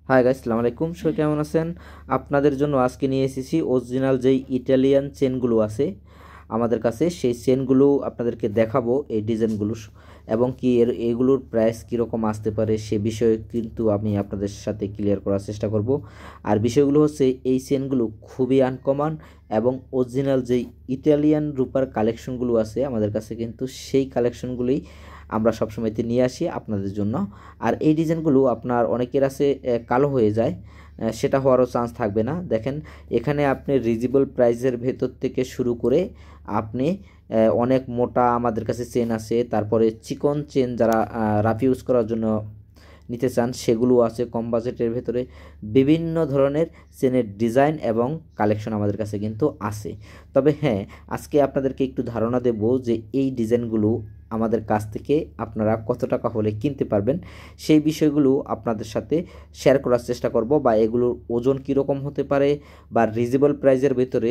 Hi guys, আসসালামু আলাইকুম। সবাই কেমন আছেন? আপনাদের জন্য আজকে নিয়ে এসেছি অরিজিনাল যেই ইটালিয়ান চেনগুলো আছে আমাদের কাছে, সেই চেনগুলো আপনাদেরকে দেখাবো, এই ডিজাইনগুলো এবং কি এগুলোর প্রাইস কীরকম আসতে পারে সে বিষয়ে কিন্তু আমি আপনাদের সাথে ক্লিয়ার করার চেষ্টা করব। আর বিষয়গুলো হচ্ছে, এই চেনগুলো খুবই আনকমন এবং অরিজিনাল যেই ইটালিয়ান রূপার কালেকশনগুলো আছে আমাদের কাছে, কিন্তু সেই কালেকশনগুলোই আমরা সবসময়তে নিয়ে আসি আপনাদের জন্য। আর এই ডিজাইনগুলো আপনার অনেকের আছে কালো হয়ে যায়, সেটা হওয়ারও চান্স থাকবে না। দেখেন, এখানে আপনি রিজনেবল প্রাইসের ভেতর থেকে শুরু করে আপনি অনেক মোটা আমাদের কাছে চেন আছে, তারপরে চিকন চেন যারা রাফ ইউজ করার জন্য নিতে চান সেগুলো আছে। কম বাজেটের ভেতরে বিভিন্ন ধরনের চেনের ডিজাইন এবং কালেকশন আমাদের কাছে কিন্তু আছে। তবে হ্যাঁ, আজকে আপনাদেরকে একটু ধারণা দেব যে এই ডিজাইনগুলো আমাদের কাছ থেকে আপনারা কত টাকা হলে কিনতে পারবেন, সেই বিষয়গুলো আপনাদের সাথে শেয়ার করার চেষ্টা করব। বা এগুলোর ওজন কীরকম হতে পারে, বা রিজনেবল প্রাইসের ভেতরে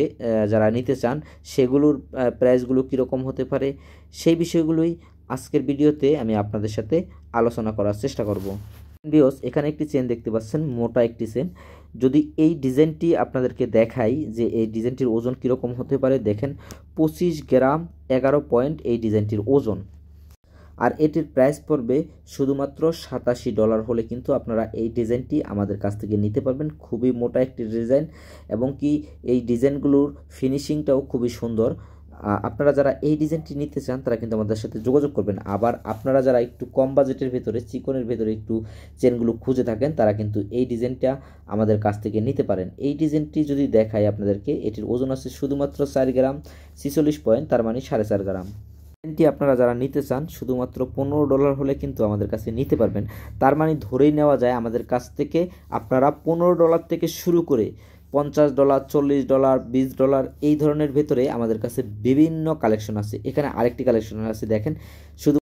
যারা নিতে চান সেগুলোর প্রাইসগুলো কীরকম হতে পারে, সেই বিষয়গুলোই আজকের ভিডিওতে আমি আপনাদের সাথে আলোচনা করার চেষ্টা করব। ভিউয়ার্স, এখানে একটি চেন দেখতে পাচ্ছেন, মোটা একটি চেন। যদি এই ডিজাইনটি আপনাদেরকে দেখাই যে এই ডিজাইনটির ওজন কীরকম হতে পারে, দেখেন 25 গ্রাম 11 পয়েন্ট এই ডিজাইনটির ওজন। আর এটির প্রাইস পড়বে শুধুমাত্র $87 হলে কিন্তু আপনারা এই ডিজাইনটি আমাদের কাছ থেকে নিতে পারবেন। খুবই মোটা একটি ডিজাইন এবং কি এই ডিজাইনগুলোর ফিনিশিংটাও খুবই সুন্দর। আপনারা যারা এই ডিজাইনটি নিতে চান তারা কিন্তু আমাদের সাথে যোগাযোগ করবেন। আবার আপনারা যারা একটু কম বাজেটের ভেতরে, চিকনের ভেতরে একটু চেনগুলো খুঁজে থাকেন, তারা কিন্তু এই ডিজাইনটা আমাদের কাছ থেকে নিতে পারেন। এই ডিজাইনটি যদি দেখাই আপনাদেরকে, এটির ওজন আছে শুধুমাত্র 4 গ্রাম 46 পয়েন্ট, তার মানে 4.5 গ্রাম। ডিজাইনটি আপনারা যারা নিতে চান শুধুমাত্র $15 হলে কিন্তু আমাদের কাছে নিতে পারবেন। তার মানে ধরেই নেওয়া যায় আমাদের কাছ থেকে আপনারা $15 থেকে শুরু করে $50, $40, $20 এই ধরনের ভেতরে আমাদের কাছে বিভিন্ন কালেকশন আছে। এখানে আরেকটি কালেকশন আছে, দেখেন শুধু